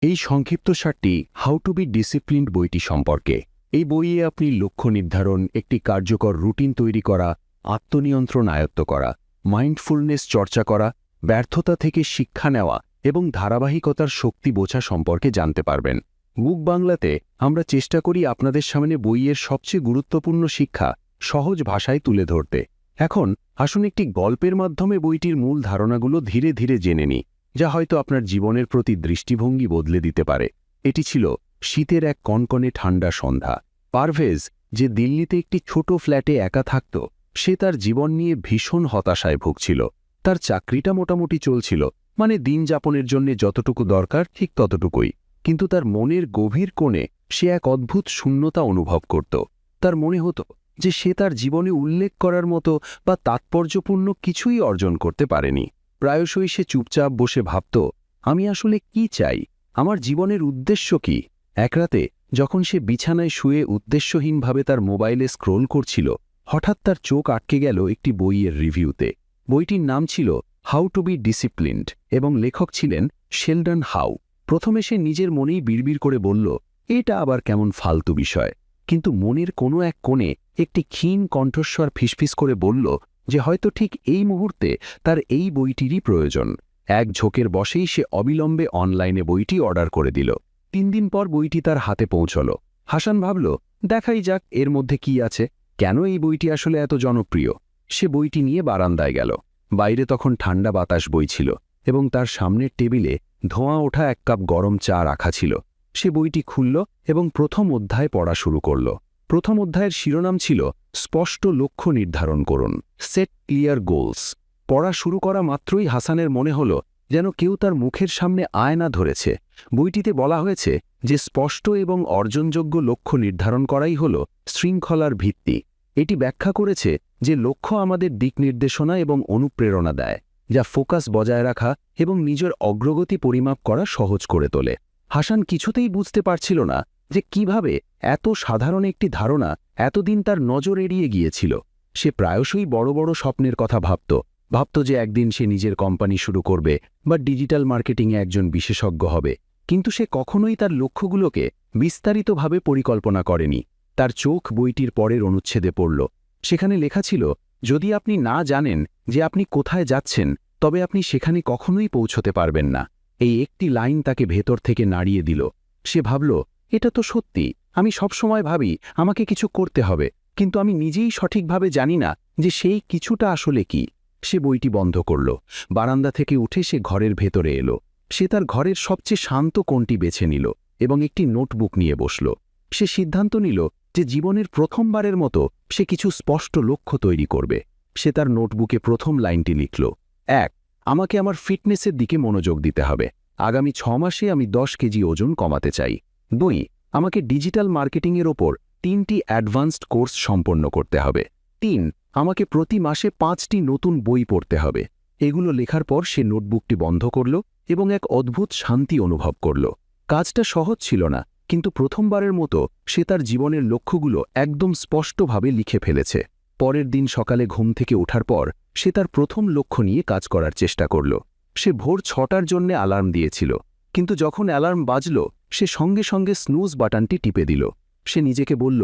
এই সংক্ষিপ্তসারটি how to B disciplined বইটি সম্পর্কে। এই বইয়ে আপনি লক্ষ্য নির্ধারণ, একটি কার্যকর রুটিন তৈরি করা, আত্মনিয়ন্ত্রণ আয়ত্ত করা, মাইন্ডফুলনেস চর্চা করা, ব্যর্থতা থেকে শিক্ষা নেওয়া এবং ধারাবাহিকতার শক্তি বোঝা সম্পর্কে জানতে পারবেন। বুক বাংলাতে আমরা চেষ্টা করি আপনাদের সামনে বইয়ের সবচেয়ে গুরুত্বপূর্ণ শিক্ষা সহজ ভাষায় তুলে ধরতে। এখন আসুন একটি গল্পের মাধ্যমে বইটির মূল ধারণাগুলো ধীরে ধীরে জেনে নিই, যা হয়তো আপনার জীবনের প্রতি দৃষ্টিভঙ্গি বদলে দিতে পারে। এটি ছিল শীতের এক কনকনে ঠান্ডা সন্ধ্যা। পারভেজ, যে দিল্লিতে একটি ছোট ফ্ল্যাটে একা থাকত, সে তার জীবন নিয়ে ভীষণ হতাশায় ভুগছিল। তার চাকরিটা মোটামুটি চলছিল, মানে দিন যাপনের জন্য যতটুকু দরকার ঠিক ততটুকুই, কিন্তু তার মনের গভীর কোণে সে এক অদ্ভুত শূন্যতা অনুভব করত। তার মনে হতো যে সে তার জীবনে উল্লেখ করার মতো বা তাৎপর্যপূর্ণ কিছুই অর্জন করতে পারেনি। প্রায়শই সে চুপচাপ বসে ভাবত, আমি আসলে কি চাই, আমার জীবনের উদ্দেশ্য কি। এক রাতে যখন সে বিছানায় শুয়ে উদ্দেশ্যহীনভাবে তার মোবাইলে স্ক্রোল করছিল, হঠাৎ তার চোখ আটকে গেল একটি বইয়ের রিভিউতে। বইটির নাম ছিল হাউ টু বি ডিসিপ্লিনড এবং লেখক ছিলেন শেলডন হাউ। প্রথমে সে নিজের মনেই বিড়বিড় করে বলল, এটা আবার কেমন ফালতু বিষয়। কিন্তু মনের কোনো এক কোণে একটি ক্ষীণ কণ্ঠস্বর ফিসফিস করে বলল যে হয়তো ঠিক এই মুহূর্তে তার এই বইটিরই প্রয়োজন। এক ঝোঁকের বশেই সে অবিলম্বে অনলাইনে বইটি অর্ডার করে দিল। 3 দিন পর বইটি তার হাতে পৌঁছল। হাসান ভাবল, দেখাই যাক এর মধ্যে কি আছে, কেন এই বইটি আসলে এত জনপ্রিয়। সে বইটি নিয়ে বারান্দায় গেল। বাইরে তখন ঠান্ডা বাতাস বইছিল এবং তার সামনের টেবিলে ধোঁয়া ওঠা এক কাপ গরম চা রাখা ছিল। সে বইটি খুলল এবং প্রথম অধ্যায় পড়া শুরু করল। প্রথম অধ্যায়ের শিরোনাম ছিল স্পষ্ট লক্ষ্য নির্ধারণ করুন, সেট ক্লিয়ার গোলস। পড়া শুরু করা মাত্রই হাসানের মনে হল যেন কেউ তার মুখের সামনে আয়না ধরেছে। বইটিতে বলা হয়েছে যে স্পষ্ট এবং অর্জনযোগ্য লক্ষ্য নির্ধারণ করাই হল শৃঙ্খলার ভিত্তি। এটি ব্যাখ্যা করেছে যে লক্ষ্য আমাদের দিক নির্দেশনা এবং অনুপ্রেরণা দেয়, যা ফোকাস বজায় রাখা এবং নিজের অগ্রগতি পরিমাপ করা সহজ করে তোলে। হাসান কিছুতেই বুঝতে পারছিল না যে কিভাবে এত সাধারণ একটি ধারণা এতদিন তার নজর এড়িয়ে গিয়েছিল। সে প্রায়শই বড় বড় স্বপ্নের কথা ভাবত যে একদিন সে নিজের কোম্পানি শুরু করবে বা ডিজিটাল মার্কেটিংয়ে একজন বিশেষজ্ঞ হবে, কিন্তু সে কখনোই তার লক্ষ্যগুলোকে বিস্তারিতভাবে পরিকল্পনা করেনি। তার চোখ বইটির পরের অনুচ্ছেদে পড়ল। সেখানে লেখা ছিল, যদি আপনি না জানেন যে আপনি কোথায় যাচ্ছেন, তবে আপনি সেখানে কখনোই পৌঁছতে পারবেন না। এই একটি লাইন তাকে ভেতর থেকে নাড়িয়ে দিল। সে ভাবল, এটা তো সত্যি, আমি সবসময় ভাবি আমাকে কিছু করতে হবে, কিন্তু আমি নিজেই সঠিকভাবে জানি না যে সেই কিছুটা আসলে কি। সে বইটি বন্ধ করল। বারান্দা থেকে উঠে সে ঘরের ভেতরে এলো। সে তার ঘরের সবচেয়ে শান্ত কোণটি বেছে নিল এবং একটি নোটবুক নিয়ে বসল। সে সিদ্ধান্ত নিল যে জীবনের প্রথমবারের মতো সে কিছু স্পষ্ট লক্ষ্য তৈরি করবে। সে তার নোটবুকে প্রথম লাইনটি লিখল, 1. আমাকে আমার ফিটনেসের দিকে মনোযোগ দিতে হবে। আগামী 6 মাসে আমি 10 কেজি ওজন কমাতে চাই। 2. আমাকে ডিজিটাল মার্কেটিংয়ের ওপর 3টি অ্যাডভান্সড কোর্স সম্পন্ন করতে হবে। 3. আমাকে প্রতি মাসে 5টি নতুন বই পড়তে হবে। এগুলো লেখার পর সে নোটবুকটি বন্ধ করল এবং এক অদ্ভুত শান্তি অনুভব করল। কাজটা সহজ ছিল না, কিন্তু প্রথমবারের মতো সে তার জীবনের লক্ষ্যগুলো একদম স্পষ্টভাবে লিখে ফেলেছে। পরের দিন সকালে ঘুম থেকে ওঠার পর সে তার প্রথম লক্ষ্য নিয়ে কাজ করার চেষ্টা করল। সে ভোর 6টার জন্য অ্যালার্ম দিয়েছিল, কিন্তু যখন অ্যালার্ম বাজল সে সঙ্গে সঙ্গে স্নুজ বাটনটি টিপে দিল। সে নিজেকে বলল,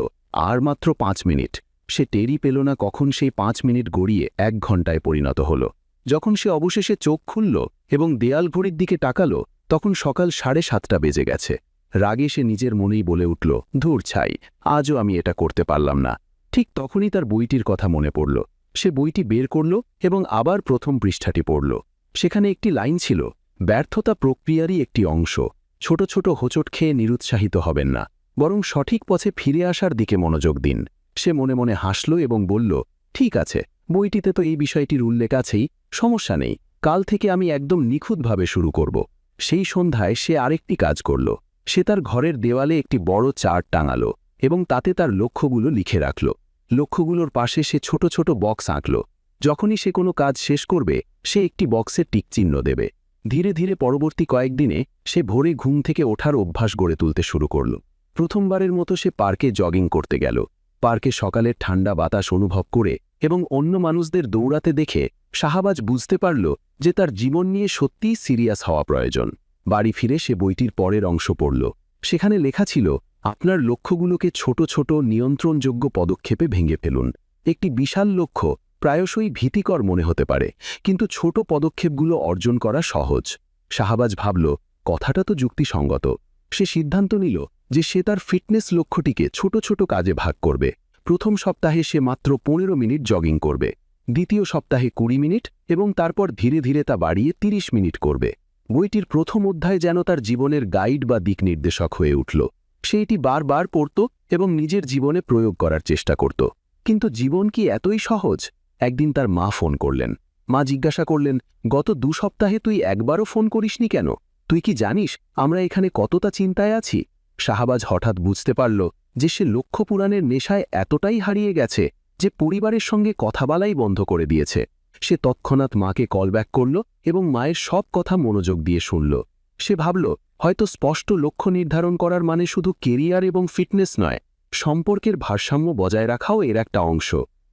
আর মাত্র 5 মিনিট। সে টেরই পেল না কখন সেই 5 মিনিট গড়িয়ে 1 ঘন্টায় পরিণত হল। যখন সে অবশেষে চোখ খুলল এবং দেয়াল ঘড়ির দিকে তাকাল, তখন সকাল 7:30 বেজে গেছে। রাগে সে নিজের মনেই বলে উঠল, ধুর ছাই, আজও আমি এটা করতে পারলাম না। ঠিক তখনই তার বইটির কথা মনে পড়ল। সে বইটি বের করল এবং আবার প্রথম পৃষ্ঠাটি পড়ল। সেখানে একটি লাইন ছিল, ব্যর্থতা প্রক্রিয়ারই একটি অংশ। ছোট ছোট হোঁচট খেয়ে নিরুৎসাহিত হবেন না, বরং সঠিক পথে ফিরে আসার দিকে মনোযোগ দিন। সে মনে মনে হাসল এবং বলল, ঠিক আছে, বইটিতে তো এই বিষয়টির উল্লেখ আছেই, সমস্যা নেই, কাল থেকে আমি একদম নিখুঁতভাবে শুরু করব। সেই সন্ধ্যায় সে আরেকটি কাজ করল। সে তার ঘরের দেওয়ালে একটি বড় চার্ট টাঙাল এবং তাতে তার লক্ষ্যগুলো লিখে রাখল। লক্ষ্যগুলোর পাশে সে ছোট ছোট বক্স আঁকল। যখনই সে কোনো কাজ শেষ করবে সে একটি বক্সে টিকচিহ্ন দেবে। ধীরে ধীরে পরবর্তী কয়েকদিনে সে ভোরে ঘুম থেকে ওঠার অভ্যাস গড়ে তুলতে শুরু করল। প্রথমবারের মতো সে পার্কে জগিং করতে গেল। পার্কে সকালের ঠান্ডা বাতাস অনুভব করে এবং অন্য মানুষদের দৌড়াতে দেখে শাহবাজ বুঝতে পারল যে তার জীবন নিয়ে সত্যিই সিরিয়াস হওয়া প্রয়োজন। বাড়ি ফিরে সে বইটির পরের অংশ পড়ল। সেখানে লেখা ছিল, আপনার লক্ষ্যগুলোকে ছোট ছোট নিয়ন্ত্রণযোগ্য পদক্ষেপে ভেঙে ফেলুন। একটি বিশাল লক্ষ্য প্রায়শই ভীতিকর মনে হতে পারে, কিন্তু ছোট পদক্ষেপগুলো অর্জন করা সহজ। শাহবাজ ভাবল, কথাটা তো যুক্তিসঙ্গত। সে সিদ্ধান্ত নিল যে সে তার ফিটনেস লক্ষ্যটিকে ছোট ছোট কাজে ভাগ করবে। প্রথম সপ্তাহে সে মাত্র 15 মিনিট জগিং করবে, দ্বিতীয় সপ্তাহে 20 মিনিট এবং তারপর ধীরে ধীরে তা বাড়িয়ে 30 মিনিট করবে। বইটির প্রথম অধ্যায় যেন তার জীবনের গাইড বা দিক নির্দেশক হয়ে উঠল। সে এটি বারবার পড়ত এবং নিজের জীবনে প্রয়োগ করার চেষ্টা করত। কিন্তু জীবন কি এতই সহজ? একদিন তার মা ফোন করলেন। মা জিজ্ঞাসা করলেন, গত 2 সপ্তাহে তুই একবারও ফোন করিসনি কেন? তুই কি জানিস আমরা এখানে কতটা চিন্তায় আছি? শাহবাজ হঠাৎ বুঝতে পারল যে সে লক্ষ্য পূরণের নেশায় এতটাই হারিয়ে গেছে যে পরিবারের সঙ্গে কথা বলাই বন্ধ করে দিয়েছে। সে তৎক্ষণাৎ মাকে কল ব্যাক করল এবং মায়ের সব কথা মনোযোগ দিয়ে শুনল। সে ভাবল, হয়তো স্পষ্ট লক্ষ্য নির্ধারণ করার মানে শুধু কেরিয়ার এবং ফিটনেস নয়, সম্পর্কের ভারসাম্য বজায় রাখাও এর একটা অংশ।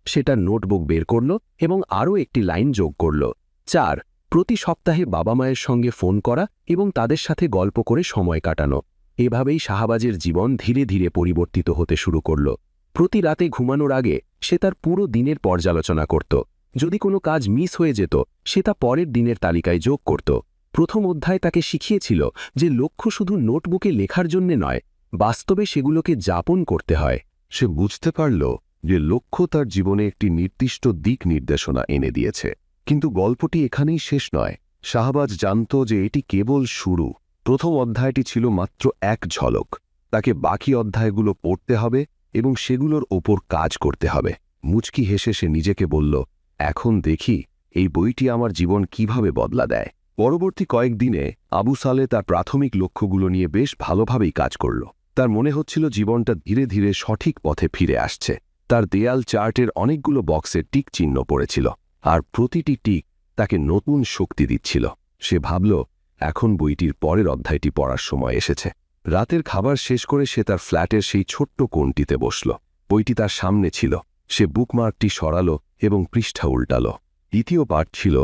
সেটা নোটবুক বের করল এবং আরও একটি লাইন যোগ করল, 4 প্রতি সপ্তাহে বাবা মায়ের সঙ্গে ফোন করা এবং তাদের সাথে গল্প করে সময় কাটানো। এভাবেই শাহবাজের জীবন ধীরে ধীরে পরিবর্তিত হতে শুরু করল। প্রতি রাতে ঘুমানোর আগে সে তার পুরো দিনের পর্যালোচনা করত। যদি কোনো কাজ মিস হয়ে যেত, সে তা পরের দিনের তালিকায় যোগ করত। প্রথম অধ্যায় তাকে শিখিয়েছিল যে লক্ষ্য শুধু নোটবুকে লেখার জন্য নয়, বাস্তবে সেগুলোকে যাপন করতে হয়। সে বুঝতে পারল যে লক্ষ্য তার জীবনে একটি নির্দিষ্ট দিক নির্দেশনা এনে দিয়েছে। কিন্তু গল্পটি এখানেই শেষ নয়। শাহবাজ জানত যে এটি কেবল শুরু। প্রথম অধ্যায়টি ছিল মাত্র এক ঝলক। তাকে বাকি অধ্যায়গুলো পড়তে হবে এবং সেগুলোর ওপর কাজ করতে হবে। মুচকি হেসে সে নিজেকে বলল, এখন দেখি এই বইটি আমার জীবন কিভাবে বদলা দেয়। পরবর্তী কয়েকদিনে আবু সালে তার প্রাথমিক লক্ষ্যগুলো নিয়ে বেশ ভালোভাবেই কাজ করল। তার মনে হচ্ছিল জীবনটা ধীরে ধীরে সঠিক পথে ফিরে আসছে। তার দেয়াল চার্টের অনেকগুলো বক্সে টিক চিহ্ন পড়েছিল, আর প্রতিটি টিক তাকে নতুন শক্তি দিচ্ছিল। সে ভাবল, এখন বইটির পরের অধ্যায়টি পড়ার সময় এসেছে। রাতের খাবার শেষ করে সে তার ফ্ল্যাটের সেই ছোট্ট কোণটিতে বসল। বইটি তার সামনে ছিল। সে বুকমার্কটি সরালো এবং পৃষ্ঠা উল্টাল। দ্বিতীয় পাঠ ছিল,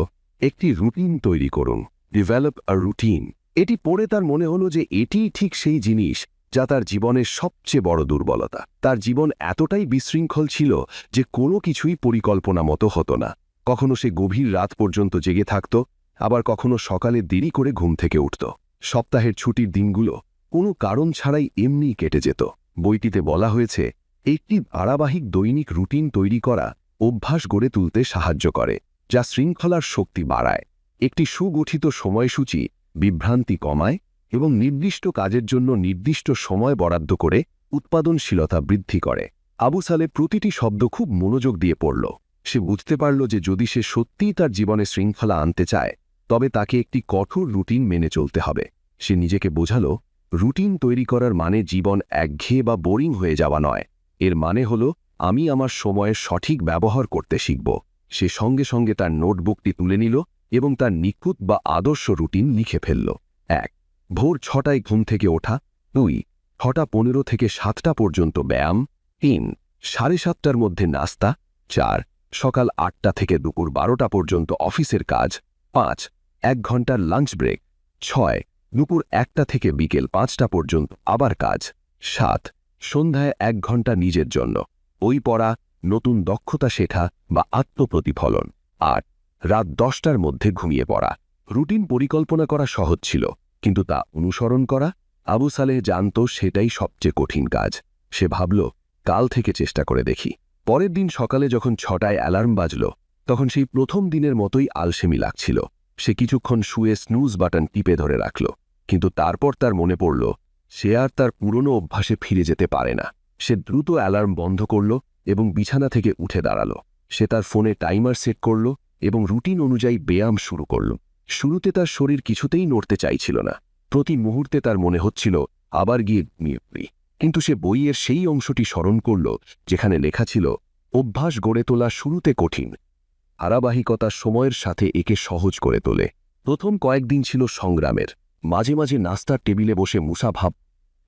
একটি রুটিন তৈরি করুন, ডেভেলপ আ রুটিন। এটি পড়ে তার মনে হলো যে এটিই ঠিক সেই জিনিস যা তার জীবনের সবচেয়ে বড় দুর্বলতা। তার জীবন এতটাই বিশৃঙ্খল ছিল যে কোনো কিছুই পরিকল্পনা মতো হতো না। কখনো সে গভীর রাত পর্যন্ত জেগে থাকত, আবার কখনো সকালে দেরি করে ঘুম থেকে উঠত। সপ্তাহের ছুটির দিনগুলো কোনো কারণ ছাড়াই এমনিই কেটে যেত। বইটিতে বলা হয়েছে, একটি ধারাবাহিক দৈনিক রুটিন তৈরি করা অভ্যাস গড়ে তুলতে সাহায্য করে, যা শৃঙ্খলার শক্তি বাড়ায়। একটি সুগঠিত সময়সূচি বিভ্রান্তি কমায় এবং নির্দিষ্ট কাজের জন্য নির্দিষ্ট সময় বরাদ্দ করে উৎপাদনশীলতা বৃদ্ধি করে। আবু সালে প্রতিটি শব্দ খুব মনোযোগ দিয়ে পড়ল। সে বুঝতে পারল যে যদি সে সত্যিই তার জীবনে শৃঙ্খলা আনতে চায়, তবে তাকে একটি কঠোর রুটিন মেনে চলতে হবে। সে নিজেকে বোঝাল, রুটিন তৈরি করার মানে জীবন একঘেয়ে বা বোরিং হয়ে যাওয়া নয়। এর মানে হল আমি আমার সময়ের সঠিক ব্যবহার করতে শিখব। সে সঙ্গে সঙ্গে তার নোটবুকটি তুলে নিল এবং তার নিখুঁত বা আদর্শ রুটিন লিখে ফেলল। 1 ভোর 6টায় ঘুম থেকে ওঠা। 2 6:15 থেকে 7টা পর্যন্ত ব্যায়াম। 3 7:30টার মধ্যে নাস্তা। 4 সকাল 8টা থেকে দুপুর 12টা পর্যন্ত অফিসের কাজ। 5 1 ঘন্টার লাঞ্চ ব্রেক। 6 দুপুর 1টা থেকে বিকেল 5টা পর্যন্ত আবার কাজ। 7 সন্ধ্যায় 1 ঘন্টা নিজের জন্য, বই পড়া, নতুন দক্ষতা শেখা বা আত্মপ্রতিফলন। 8 রাত 10টার মধ্যে ঘুমিয়ে পড়া। রুটিন পরিকল্পনা করা সহজ ছিল, কিন্তু তা অনুসরণ করা, আবু সালেহ জানত সেটাই সবচেয়ে কঠিন কাজ। সে ভাবল, কাল থেকে চেষ্টা করে দেখি। পরের দিন সকালে যখন 6টায় অ্যালার্ম বাজল, তখন সেই প্রথম দিনের মতোই আলসেমি লাগছিল। সে কিছুক্ষণ শুয়ে স্নুজ বাটন টিপে ধরে রাখল, কিন্তু তারপর তার মনে পড়ল সে আর তার পুরনো অভ্যাসে ফিরে যেতে পারে না। সে দ্রুত অ্যালার্ম বন্ধ করল এবং বিছানা থেকে উঠে দাঁড়াল। সে তার ফোনে টাইমার সেট করল এবং রুটিন অনুযায়ী ব্যায়াম শুরু করল। শুরুতে তার শরীর কিছুতেই নড়তে চাইছিল না। প্রতি মুহূর্তে তার মনে হচ্ছিল আবার গিয়ে ঘুমিয়ে পড়ি। কিন্তু সে বইয়ের সেই অংশটি স্মরণ করল যেখানে লেখা ছিল, অভ্যাস গড়ে তোলা শুরুতে কঠিন, ধারাবাহিকতা সময়ের সাথে একে সহজ করে তোলে। প্রথম কয়েকদিন ছিল সংগ্রামের। মাঝে মাঝে নাস্তার টেবিলে বসে মুসা ভাব,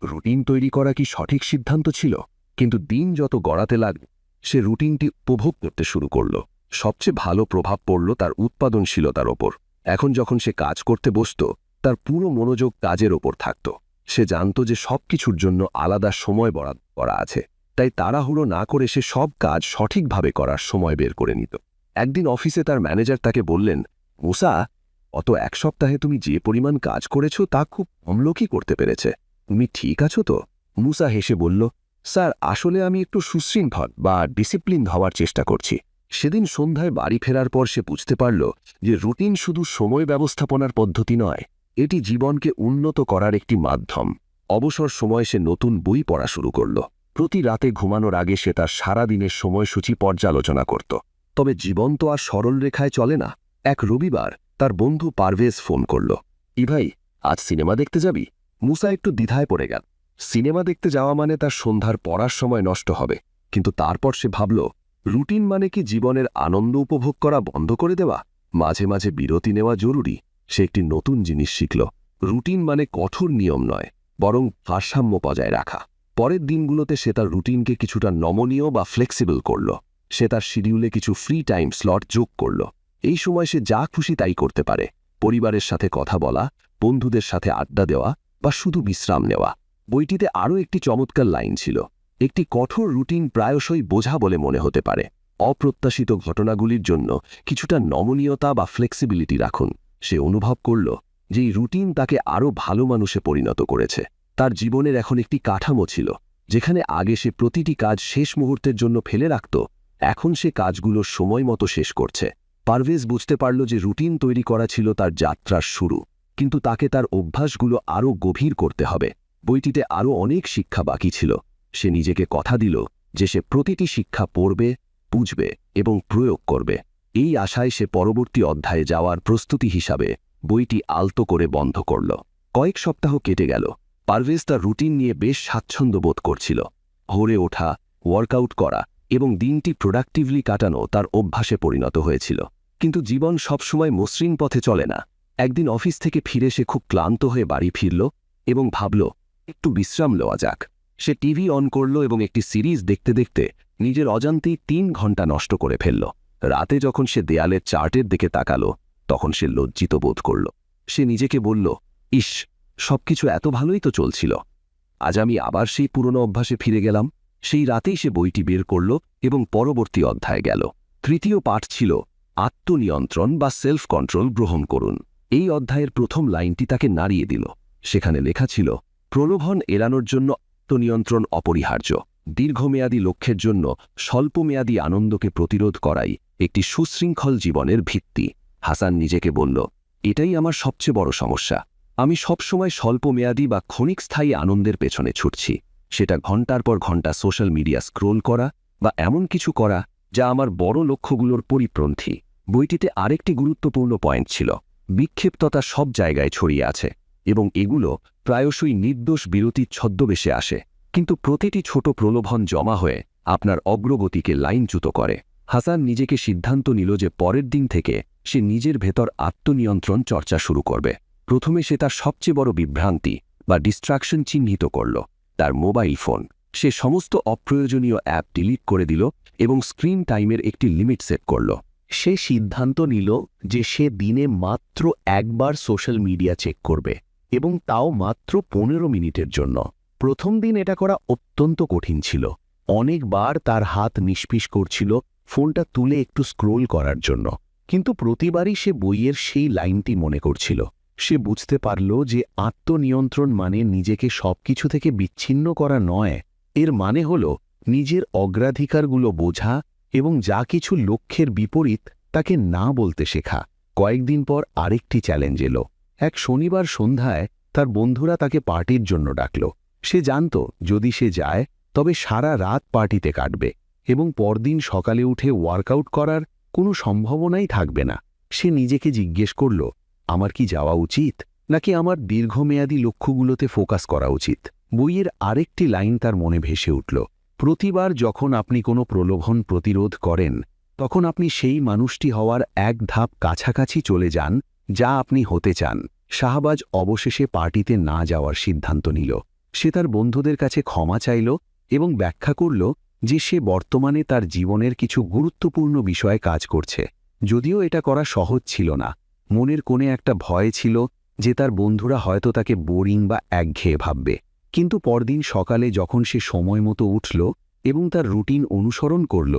রুটিন তৈরি করা কি সঠিক সিদ্ধান্ত ছিল? কিন্তু দিন যত গড়াতে লাগল, সে রুটিনটি উপভোগ করতে শুরু করল। সবচেয়ে ভালো প্রভাব পড়ল তার উৎপাদনশীলতার ওপর। এখন যখন সে কাজ করতে বসত, তার পুরো মনোযোগ কাজের ওপর থাকত। সে জানত যে সবকিছুর জন্য আলাদা সময় বরাদ্দ করা আছে, তাই তাড়াহুড়ো না করে সে সব কাজ সঠিকভাবে করার সময় বের করে নিত। একদিন অফিসে তার ম্যানেজার তাকে বললেন, মুসা, অত এক সপ্তাহে তুমি যে পরিমাণ কাজ করেছ তা খুব কম লোকই করতে পেরেছে। তুমি ঠিক আছো তো? মুসা হেসে বলল, স্যার, আসলে আমি একটু সুশৃঙ্খল বা ডিসিপ্লিন হওয়ার চেষ্টা করছি। সেদিন সন্ধ্যায় বাড়ি ফেরার পর সে বুঝতে পারল যে রুটিন শুধু সময় ব্যবস্থাপনার পদ্ধতি নয়, এটি জীবনকে উন্নত করার একটি মাধ্যম। অবসর সময় সে নতুন বই পড়া শুরু করল। প্রতি রাতে ঘুমানোর আগে সে তার সারা দিনের সময়সূচি পর্যালোচনা করত। তবে জীবন তো আর সরল রেখায় চলে না। এক রবিবার তার বন্ধু পারভেজ ফোন করল। ভাই, আজ সিনেমা দেখতে যাবি? মুসা একটু দ্বিধায় পড়ে গেল। সিনেমা দেখতে যাওয়া মানে তার সন্ধ্যার পড়ার সময় নষ্ট হবে। কিন্তু তারপর সে ভাবল, রুটিন মানে কি জীবনের আনন্দ উপভোগ করা বন্ধ করে দেওয়া? মাঝে মাঝে বিরতি নেওয়া জরুরি। সে একটি নতুন জিনিস শিখল। রুটিন মানে কঠোর নিয়ম নয়, বরং ভারসাম্য বজায় রাখা। পরের দিনগুলোতে সে তার রুটিনকে কিছুটা নমনীয় বা ফ্লেক্সিবল করল। সে তার শিডিউলে কিছু ফ্রি টাইম স্লট যোগ করল। এই সময় সে যা খুশি তাই করতে পারে। পরিবারের সাথে কথা বলা, বন্ধুদের সাথে আড্ডা দেওয়া বা শুধু বিশ্রাম নেওয়া। বইটিতে আরও একটি চমৎকার লাইন ছিল, একটি কঠোর রুটিন প্রায়শই বোঝা বলে মনে হতে পারে। অপ্রত্যাশিত ঘটনাগুলির জন্য কিছুটা নমনীয়তা বা ফ্লেক্সিবিলিটি রাখুন। সে অনুভব করল যে এই রুটিন তাকে আরও ভালো মানুষে পরিণত করেছে। তার জীবনের এখন একটি কাঠামো ছিল, যেখানে আগে সে প্রতিটি কাজ শেষ মুহূর্তের জন্য ফেলে রাখত, এখন সে কাজগুলো সময় মতো শেষ করছে। পারভেজ বুঝতে পারল যে রুটিন তৈরি করা ছিল তার যাত্রার শুরু, কিন্তু তাকে তার অভ্যাসগুলো আরও গভীর করতে হবে। বইটিতে আরও অনেক শিক্ষা বাকি ছিল। সে নিজেকে কথা দিল যে সে প্রতিটি শিক্ষা পড়বে, বুঝবে এবং প্রয়োগ করবে। এই আশায় সে পরবর্তী অধ্যায়ে যাওয়ার প্রস্তুতি হিসাবে বইটি আলতো করে বন্ধ করল। কয়েক সপ্তাহ কেটে গেল। পারভেজ তার রুটিন নিয়ে বেশ স্বাচ্ছন্দ্য বোধ করছিল। ভোরে ওঠা, ওয়ার্কআউট করা এবং দিনটি প্রোডাক্টিভলি কাটানো তার অভ্যাসে পরিণত হয়েছিল। কিন্তু জীবন সবসময় মসৃণ পথে চলে না। একদিন অফিস থেকে ফিরে সে খুব ক্লান্ত হয়ে বাড়ি ফিরল এবং ভাবল, একটু বিশ্রাম লওয়া যাক। সে টিভি অন করল এবং একটি সিরিজ দেখতে দেখতে নিজের অজান্তেই 3 ঘন্টা নষ্ট করে ফেলল। রাতে যখন সে দেয়ালের চার্টের দিকে তাকালো, তখন সে লজ্জিত বোধ করল। সে নিজেকে বলল, ইস, সবকিছু এত ভালোই তো চলছিল। আজ আমি আবার সেই পুরনো অভ্যাসে ফিরে গেলাম। সেই রাতেই সে বইটি বের করল এবং পরবর্তী অধ্যায়ে গেল। তৃতীয় পাঠ ছিল আত্মনিয়ন্ত্রণ বা সেলফ কন্ট্রোল গ্রহণ করুন। এই অধ্যায়ের প্রথম লাইনটি তাকে নাড়িয়ে দিল। সেখানে লেখা ছিল, প্রলোভন এড়ানোর জন্য আত্মনিয়ন্ত্রণ অপরিহার্য। দীর্ঘমেয়াদী লক্ষ্যের জন্য স্বল্পমেয়াদী আনন্দকে প্রতিরোধ করাই একটি সুশৃঙ্খল জীবনের ভিত্তি। হাসান নিজেকে বলল, এটাই আমার সবচেয়ে বড় সমস্যা। আমি সবসময় স্বল্পমেয়াদী বা ক্ষণিকস্থায়ী আনন্দের পেছনে ছুটছি, সেটা ঘন্টার পর ঘন্টা সোশ্যাল মিডিয়া স্ক্রোল করা বা এমন কিছু করা যা আমার বড় লক্ষ্যগুলোর পরিপন্থী। বইটিতে আরেকটি গুরুত্বপূর্ণ পয়েন্ট ছিল, বিক্ষিপ্ততা সব জায়গায় ছড়িয়ে আছে এবং এগুলো প্রায়শই নির্দোষ বিরতির ছদ্মবেশে আসে, কিন্তু প্রতিটি ছোট প্রলোভন জমা হয়ে আপনার অগ্রগতিকে লাইনচ্যুত করে। হাসান নিজেকে সিদ্ধান্ত নিল যে পরের দিন থেকে সে নিজের ভেতর আত্মনিয়ন্ত্রণ চর্চা শুরু করবে। প্রথমে সে তার সবচেয়ে বড় বিভ্রান্তি বা ডিস্ট্রাকশন চিহ্নিত করল, তার মোবাইল ফোন। সে সমস্ত অপ্রয়োজনীয় অ্যাপ ডিলিট করে দিল এবং স্ক্রিন টাইমের একটি লিমিট সেট করল। সে সিদ্ধান্ত নিল যে সে দিনে মাত্র একবার সোশ্যাল মিডিয়া চেক করবে, এবং তাও মাত্র 15 মিনিটের জন্য। প্রথম দিন এটা করা অত্যন্ত কঠিন ছিল। অনেকবার তার হাত নিষ্পিস করছিল ফোনটা তুলে একটু স্ক্রোল করার জন্য, কিন্তু প্রতিবারই সে বইয়ের সেই লাইনটি মনে করছিল। সে বুঝতে পারল যে আত্মনিয়ন্ত্রণ মানে নিজেকে সবকিছু থেকে বিচ্ছিন্ন করা নয়। এর মানে হল নিজের অগ্রাধিকারগুলো বোঝা এবং যা কিছু লক্ষ্যের বিপরীত তাকে না বলতে শেখা। কয়েকদিন পর আরেকটি চ্যালেঞ্জ এলো। এক শনিবার সন্ধ্যায় তার বন্ধুরা তাকে পার্টির জন্য ডাকল। সে জানত যদি সে যায় তবে সারা রাত পার্টিতে কাটবে এবং পরদিন সকালে উঠে ওয়ার্কআউট করার কোনো সম্ভাবনাই থাকবে না। সে নিজেকে জিজ্ঞেস করল, আমার কি যাওয়া উচিত, নাকি আমার দীর্ঘমেয়াদী লক্ষ্যগুলোতে ফোকাস করা উচিত? বইয়ের আরেকটি লাইন তার মনে ভেসে উঠল, প্রতিবার যখন আপনি কোনো প্রলোভন প্রতিরোধ করেন, তখন আপনি সেই মানুষটি হওয়ার এক ধাপ কাছাকাছি চলে যান যা আপনি হতে চান। শাহবাজ অবশেষে পার্টিতে না যাওয়ার সিদ্ধান্ত নিল। সে তার বন্ধুদের কাছে ক্ষমা চাইল এবং ব্যাখ্যা করল যে সে বর্তমানে তার জীবনের কিছু গুরুত্বপূর্ণ বিষয়ে কাজ করছে। যদিও এটা করা সহজ ছিল না, মনের কোণে একটা ভয় ছিল যে তার বন্ধুরা হয়তো তাকে বোরিং বা একঘেয়ে ভাববে। কিন্তু পরদিন সকালে যখন সে সময় মতো উঠল এবং তার রুটিন অনুসরণ করল,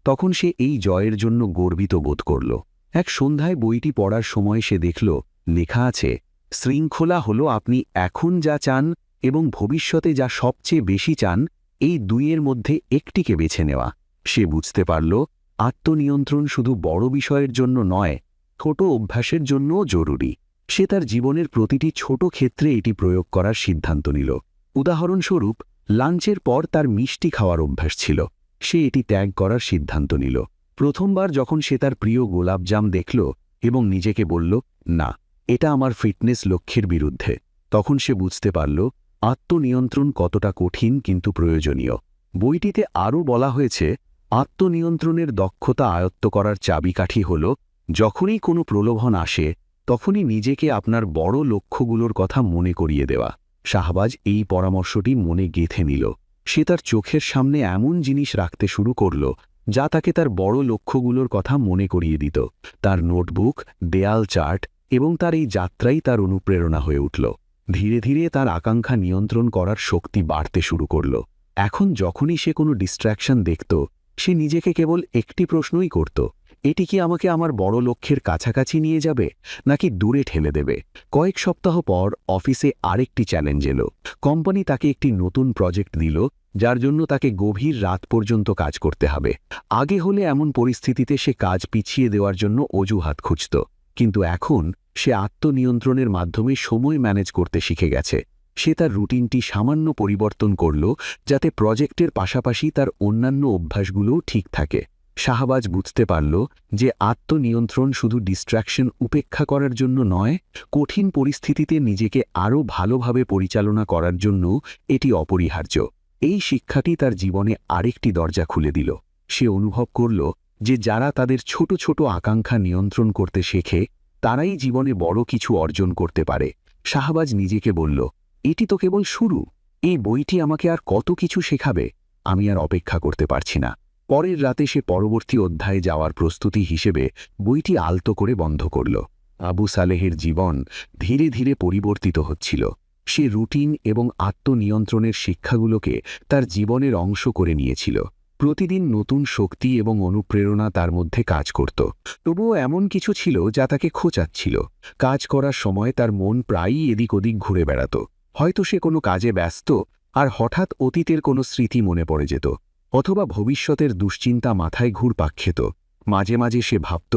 তখন সে এই জয়ের জন্য গর্বিত বোধ করল। এক সন্ধ্যায় বইটি পড়ার সময় সে দেখল লেখা আছে, শৃঙ্খলা হল আপনি এখন যা চান এবং ভবিষ্যতে যা সবচেয়ে বেশি চান, এই দুইয়ের মধ্যে একটিকে বেছে নেওয়া। সে বুঝতে পারল আত্মনিয়ন্ত্রণ শুধু বড় বিষয়ের জন্য নয়, ছোট অভ্যাসের জন্যও জরুরি। সে তার জীবনের প্রতিটি ছোট ক্ষেত্রে এটি প্রয়োগ করার সিদ্ধান্ত নিল। উদাহরণস্বরূপ, লাঞ্চের পর তার মিষ্টি খাওয়ার অভ্যাস ছিল। সে এটি ত্যাগ করার সিদ্ধান্ত নিল। প্রথমবার যখন সে তার প্রিয় গোলাপজাম দেখল এবং নিজেকে বলল, না, এটা আমার ফিটনেস লক্ষ্যের বিরুদ্ধে, তখন সে বুঝতে পারল আত্মনিয়ন্ত্রণ কতটা কঠিন কিন্তু প্রয়োজনীয়। বইটিতে আরও বলা হয়েছে, আত্মনিয়ন্ত্রণের দক্ষতা আয়ত্ত করার চাবিকাঠি হল যখনই কোনো প্রলোভন আসে তখনই নিজেকে আপনার বড় লক্ষ্যগুলোর কথা মনে করিয়ে দেওয়া। শাহবাজ এই পরামর্শটি মনে গেঁথে নিল। সে তার চোখের সামনে এমন জিনিস রাখতে শুরু করল যা তাকে তার বড় লক্ষ্যগুলোর কথা মনে করিয়ে দিত। তার নোটবুক, দেয়াল চার্ট এবং তার এই যাত্রাই তার অনুপ্রেরণা হয়ে উঠল। ধীরে ধীরে তার আকাঙ্ক্ষা নিয়ন্ত্রণ করার শক্তি বাড়তে শুরু করল। এখন যখনই সে কোনো ডিস্ট্র্যাকশন দেখত, সে নিজেকে কেবল একটি প্রশ্নই করত, এটি কি আমাকে আমার বড় লক্ষ্যের কাছাকাছি নিয়ে যাবে নাকি দূরে ঠেলে দেবে? কয়েক সপ্তাহ পর অফিসে আরেকটি চ্যালেঞ্জ এলো। কোম্পানি তাকে একটি নতুন প্রজেক্ট দিল যার জন্য তাকে গভীর রাত পর্যন্ত কাজ করতে হবে। আগে হলে এমন পরিস্থিতিতে সে কাজ পিছিয়ে দেওয়ার জন্য অজুহাত খুঁজত, কিন্তু এখন সে আত্মনিয়ন্ত্রণের মাধ্যমে সময় ম্যানেজ করতে শিখে গেছে। সে তার রুটিনটি সামান্য পরিবর্তন করল যাতে প্রজেক্টের পাশাপাশি তার অন্যান্য অভ্যাসগুলোও ঠিক থাকে। শাহবাজ বুঝতে পারল যে আত্মনিয়ন্ত্রণ শুধু ডিস্ট্র্যাকশন উপেক্ষা করার জন্য নয়, কঠিন পরিস্থিতিতে নিজেকে আরও ভালোভাবে পরিচালনা করার জন্য এটি অপরিহার্য। এই শিক্ষাটি তার জীবনে আরেকটি দরজা খুলে দিল। সে অনুভব করল যে যারা তাদের ছোট ছোট আকাঙ্ক্ষা নিয়ন্ত্রণ করতে শেখে তারাই জীবনে বড় কিছু অর্জন করতে পারে। শাহবাজ নিজেকে বলল, এটি তো কেবল শুরু। এই বইটি আমাকে আর কত কিছু শেখাবে। আমি আর অপেক্ষা করতে পারছি না। পরের রাতে সে পরবর্তী অধ্যায়ে যাওয়ার প্রস্তুতি হিসেবে বইটি আলতো করে বন্ধ করল। আবু সালেহের জীবন ধীরে ধীরে পরিবর্তিত হচ্ছিল। সে রুটিন এবং আত্মনিয়ন্ত্রণের শিক্ষাগুলোকে তার জীবনের অংশ করে নিয়েছিল। প্রতিদিন নতুন শক্তি এবং অনুপ্রেরণা তার মধ্যে কাজ করত। তবুও এমন কিছু ছিল যা তাকে খোঁচাচ্ছিল। কাজ করার সময় তার মন প্রায়ই এদিক ওদিক ঘুরে বেড়াত। হয়তো সে কোনো কাজে ব্যস্ত আর হঠাৎ অতীতের কোনো স্মৃতি মনে পড়ে যেত, অথবা ভবিষ্যতের দুশ্চিন্তা মাথায় ঘুরপাক খেত। মাঝে মাঝে সে ভাবত,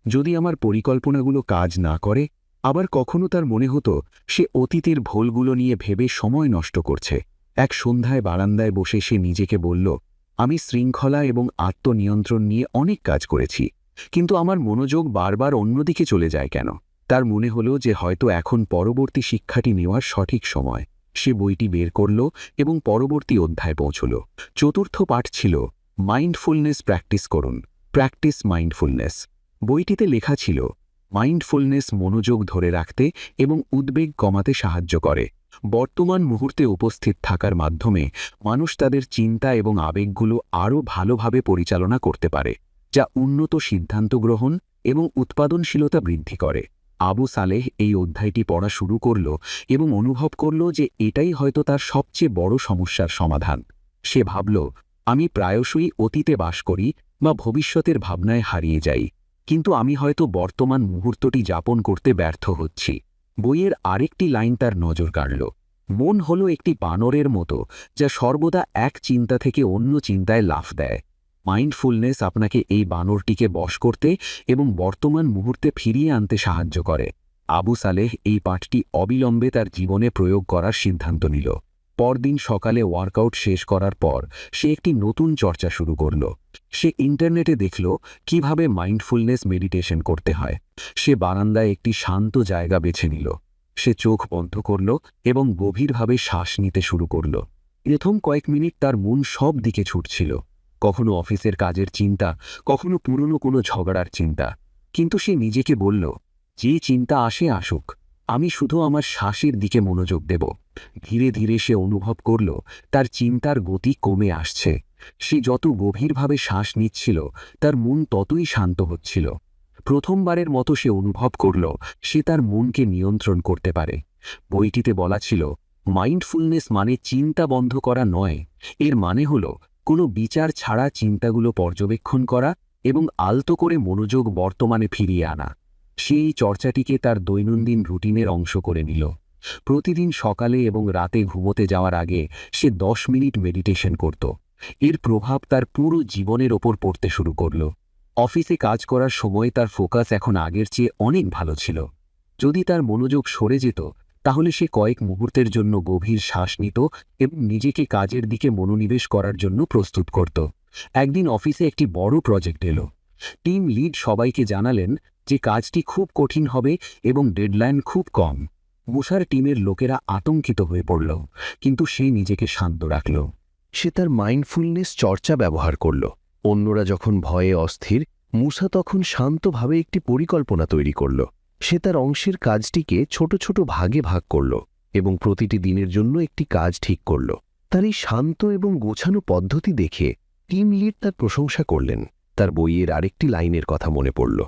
যদি আমার পরিকল্পনাগুলো কাজ না করে। আবার কখনো তার মনে হতো সে অতীতের ভুলগুলো নিয়ে ভেবে সময় নষ্ট করছে। এক সন্ধ্যায় বারান্দায় বসে সে নিজেকে বলল, আমি শৃঙ্খলা এবং আত্মনিয়ন্ত্রণ নিয়ে অনেক কাজ করেছি, কিন্তু আমার মনোযোগ বারবার অন্যদিকে চলে যায় কেন? তার মনে হলো যে হয়তো এখন পরবর্তী শিক্ষাটি নেওয়ার সঠিক সময়। সে বইটি বের করল এবং পরবর্তী অধ্যায়ে পৌঁছল। চতুর্থ পাঠ ছিল, মাইন্ডফুলনেস প্র্যাকটিস করুন, প্র্যাকটিস মাইন্ডফুলনেস। বইটিতে লেখা ছিল, মাইন্ডফুলনেস মনোযোগ ধরে রাখতে এবং উদ্বেগ কমাতে সাহায্য করে। বর্তমান মুহূর্তে উপস্থিত থাকার মাধ্যমে মানুষ তাদের চিন্তা এবং আবেগগুলো আরও ভালোভাবে পরিচালনা করতে পারে, যা উন্নত সিদ্ধান্ত গ্রহণ এবং উৎপাদনশীলতা বৃদ্ধি করে। আবু সালেহ এই অধ্যায়টি পড়া শুরু করল এবং অনুভব করল যে এটাই হয়তো তার সবচেয়ে বড় সমস্যার সমাধান। সে ভাবল, আমি প্রায়শই অতীতে বাস করি বা ভবিষ্যতের ভাবনায় হারিয়ে যাই, কিন্তু আমি হয়তো বর্তমান মুহূর্তটি যাপন করতে ব্যর্থ হচ্ছি। বইয়ের আরেকটি লাইন তার নজর কাড়ল, মন হল একটি বানরের মতো যা সর্বদা এক চিন্তা থেকে অন্য চিন্তায় লাফ দেয়। মাইন্ডফুলনেস আপনাকে এই বানরটিকে বশ করতে এবং বর্তমান মুহূর্তে ফিরিয়ে আনতে সাহায্য করে। আবু সালেহ এই পাঠটি অবিলম্বে তার জীবনে প্রয়োগ করার সিদ্ধান্ত নিল। পরদিন সকালে ওয়ার্কআউট শেষ করার পর সে একটি নতুন চর্চা শুরু করল। সে ইন্টারনেটে দেখল কিভাবে মাইন্ডফুলনেস মেডিটেশন করতে হয়। সে বারান্দায় একটি শান্ত জায়গা বেছে নিল। সে চোখ বন্ধ করল এবং গভীরভাবে শ্বাস নিতে শুরু করল। প্রথম কয়েক মিনিট তার মন সব দিকে ছুটছিল, কখনো অফিসের কাজের চিন্তা, কখনো পুরনো কোনো ঝগড়ার চিন্তা। কিন্তু সে নিজেকে বলল, যে চিন্তা আসে আসুক, আমি শুধু আমার শ্বাসের দিকে মনোযোগ দেব। ধীরে ধীরে সে অনুভব করল তার চিন্তার গতি কমে আসছে। সে যত গভীরভাবে শ্বাস নিচ্ছিল তার মন ততই শান্ত হচ্ছিল। প্রথমবারের মতো সে অনুভব করল সে তার মনকে নিয়ন্ত্রণ করতে পারে। বইটিতে বলা ছিল, মাইন্ডফুলনেস মানে চিন্তা বন্ধ করা নয়, এর মানে হল কোনো বিচার ছাড়া চিন্তাগুলো পর্যবেক্ষণ করা এবং আলতো করে মনোযোগ বর্তমানে ফিরিয়ে আনা। সে এই চর্চাটিকে তার দৈনন্দিন রুটিনের অংশ করে নিল। প্রতিদিন সকালে এবং রাতে ঘুমোতে যাওয়ার আগে সে 10 মিনিট মেডিটেশন করত। এর প্রভাব তার পুরো জীবনের ওপর পড়তে শুরু করল। অফিসে কাজ করার সময় তার ফোকাস এখন আগের চেয়ে অনেক ভালো ছিল। যদি তার মনোযোগ সরে যেত তাহলে সে কয়েক মুহূর্তের জন্য গভীর শ্বাস নিত এবং নিজেকে কাজের দিকে মনোনিবেশ করার জন্য প্রস্তুত করত। একদিন অফিসে একটি বড় প্রজেক্ট এলো। টিম লিড সবাইকে জানালেন যে কাজটি খুব কঠিন হবে এবং ডেডলাইন খুব কম। মুসার টিমের লোকেরা আতঙ্কিত হয়ে পড়ল, কিন্তু সে নিজেকে শান্ত রাখল। সে তার মাইন্ডফুলনেস চর্চা ব্যবহার করল। অন্যরা যখন ভয়ে অস্থির, মুসা তখন শান্তভাবে একটি পরিকল্পনা তৈরি করল। সে তার অংশের কাজটিকে ছোট ছোট ভাগে ভাগ করল এবং প্রতিটি দিনের জন্য একটি কাজ ঠিক করল। তার এই শান্ত এবং গোছানো পদ্ধতি দেখে টিম লিড তার প্রশংসা করলেন। তার বইয়ের আরেকটি লাইনের কথা মনে পড়ল,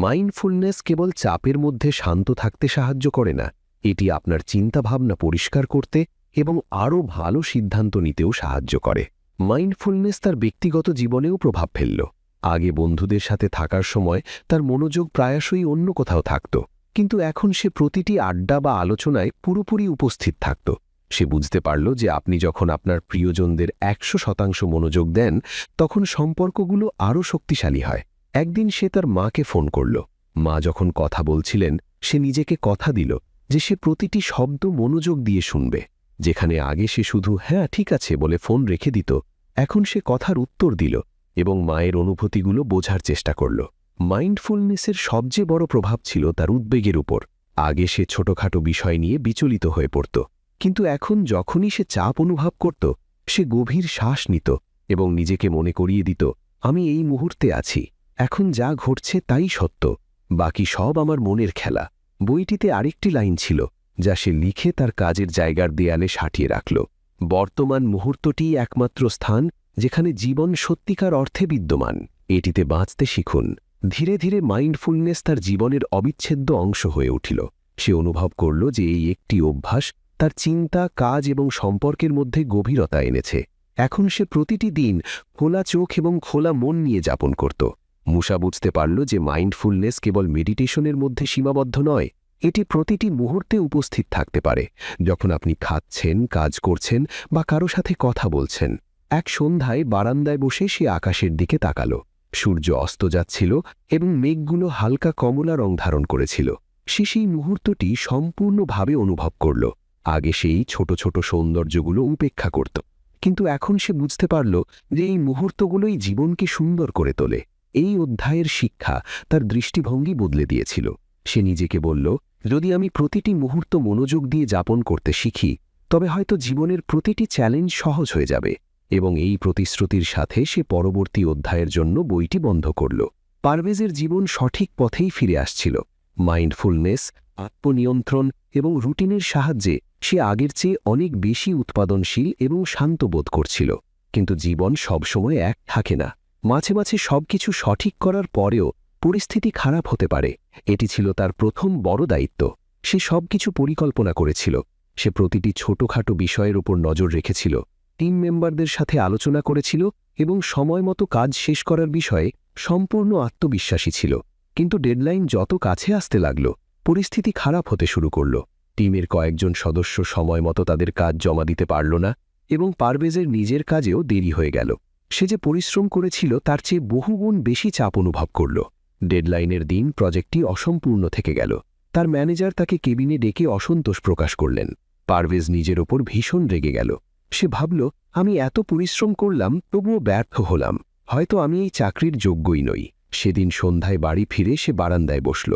মাইন্ডফুলনেস কেবল চাপের মধ্যে শান্ত থাকতে সাহায্য করে না, এটি আপনার চিন্তাভাবনা পরিষ্কার করতে এবং আরও ভালো সিদ্ধান্ত নিতেও সাহায্য করে। মাইন্ডফুলনেস তার ব্যক্তিগত জীবনেও প্রভাব ফেলল। আগে বন্ধুদের সাথে থাকার সময় তার মনোযোগ প্রায়শই অন্য কোথাও থাকত, কিন্তু এখন সে প্রতিটি আড্ডা বা আলোচনায় পুরোপুরি উপস্থিত থাকত। সে বুঝতে পারল যে আপনি যখন আপনার প্রিয়জনদের 100% মনোযোগ দেন, তখন সম্পর্কগুলো আরও শক্তিশালী হয়। একদিন সে তার মাকে ফোন করল। মা যখন কথা বলছিলেন, সে নিজেকে কথা দিল যে সে প্রতিটি শব্দ মনোযোগ দিয়ে শুনবে। যেখানে আগে সে শুধু হ্যাঁ ঠিক আছে বলে ফোন রেখে দিত, এখন সে কথার উত্তর দিল এবং মায়ের অনুভূতিগুলো বোঝার চেষ্টা করল। মাইন্ডফুলনেসের সবচেয়ে বড় প্রভাব ছিল তার উদ্বেগের উপর। আগে সে ছোটখাটো বিষয় নিয়ে বিচলিত হয়ে পড়ত, কিন্তু এখন যখনই সে চাপ অনুভব করত, সে গভীর শ্বাস নিত এবং নিজেকে মনে করিয়ে দিত, আমি এই মুহূর্তে আছি, এখন যা ঘটছে তাই সত্য, বাকি সব আমার মনের খেলা। বইটিতে আরেকটি লাইন ছিল যা সে লিখে তার কাজের জায়গার দেয়ালে সাঁটিয়ে রাখল, বর্তমান মুহূর্তটিই একমাত্র স্থান যেখানে জীবন সত্যিকার অর্থে বিদ্যমান, এটিতে বাঁচতে শিখুন। ধীরে ধীরে মাইন্ডফুলনেস তার জীবনের অবিচ্ছেদ্য অংশ হয়ে উঠিল। সে অনুভব করল যে এই একটি অভ্যাস তার চিন্তা, কাজ এবং সম্পর্কের মধ্যে গভীরতা এনেছে। এখন সে প্রতিটি দিন খোলা চোখ এবং খোলা মন নিয়ে যাপন করত। মুসা বুঝতে পারল যে মাইন্ডফুলনেস কেবল মেডিটেশনের মধ্যে সীমাবদ্ধ নয়, এটি প্রতিটি মুহূর্তে উপস্থিত থাকতে পারে। যখন আপনি খাচ্ছেন, কাজ করছেন বা কারো সাথে কথা বলছেন। এক সন্ধ্যায় বারান্দায় বসে সে আকাশের দিকে তাকাল। সূর্য অস্ত যাচ্ছিল এবং মেঘগুলো হালকা কমলা রং ধারণ করেছিল। সে সেই মুহূর্তটি সম্পূর্ণভাবে অনুভব করল। আগে সেই ছোট ছোট সৌন্দর্যগুলো উপেক্ষা করত, কিন্তু এখন সে বুঝতে পারল যে এই মুহূর্তগুলোই জীবনকে সুন্দর করে তোলে। এই অধ্যায়ের শিক্ষা তার দৃষ্টিভঙ্গি বদলে দিয়েছিল। সে নিজেকে বলল, যদি আমি প্রতিটি মুহূর্ত মনোযোগ দিয়ে যাপন করতে শিখি, তবে হয়তো জীবনের প্রতিটি চ্যালেঞ্জ সহজ হয়ে যাবে। এবং এই প্রতিশ্রুতির সাথে সে পরবর্তী অধ্যায়ের জন্য বইটি বন্ধ করল। পারভেজের জীবন সঠিক পথেই ফিরে আসছিল। মাইন্ডফুলনেস, আত্মনিয়ন্ত্রণ এবং রুটিনের সাহায্যে সে আগের চেয়ে অনেক বেশি উৎপাদনশীল এবং শান্ত বোধ করছিল। কিন্তু জীবন সবসময় এক থাকে না। মাঝে মাঝে সবকিছু সঠিক করার পরেও পরিস্থিতি খারাপ হতে পারে। এটি ছিল তার প্রথম বড় দায়িত্ব। সে সবকিছু পরিকল্পনা করেছিল। সে প্রতিটি ছোটখাটো বিষয়ের উপর নজর রেখেছিল, টিম মেম্বারদের সাথে আলোচনা করেছিল এবং সময়মতো কাজ শেষ করার বিষয়ে সম্পূর্ণ আত্মবিশ্বাসী ছিল। কিন্তু ডেডলাইন যত কাছে আসতে লাগল, পরিস্থিতি খারাপ হতে শুরু করল। টিমের কয়েকজন সদস্য সময়মতো তাদের কাজ জমা দিতে পারল না এবং পারভেজের নিজের কাজেও দেরি হয়ে গেল। সে যে পরিশ্রম করেছিল তার চেয়ে বহুগুণ বেশি চাপ অনুভব করল। ডেডলাইনের দিন প্রজেক্টটি অসম্পূর্ণ থেকে গেল। তার ম্যানেজার তাকে কেবিনে ডেকে অসন্তোষ প্রকাশ করলেন। পারভেজ নিজের ওপর ভীষণ রেগে গেল। সে ভাবল, আমি এত পরিশ্রম করলাম, তবুও ব্যর্থ হলাম, হয়তো আমি এই চাকরির যোগ্যই নই। সেদিন সন্ধ্যায় বাড়ি ফিরে সে বারান্দায় বসল।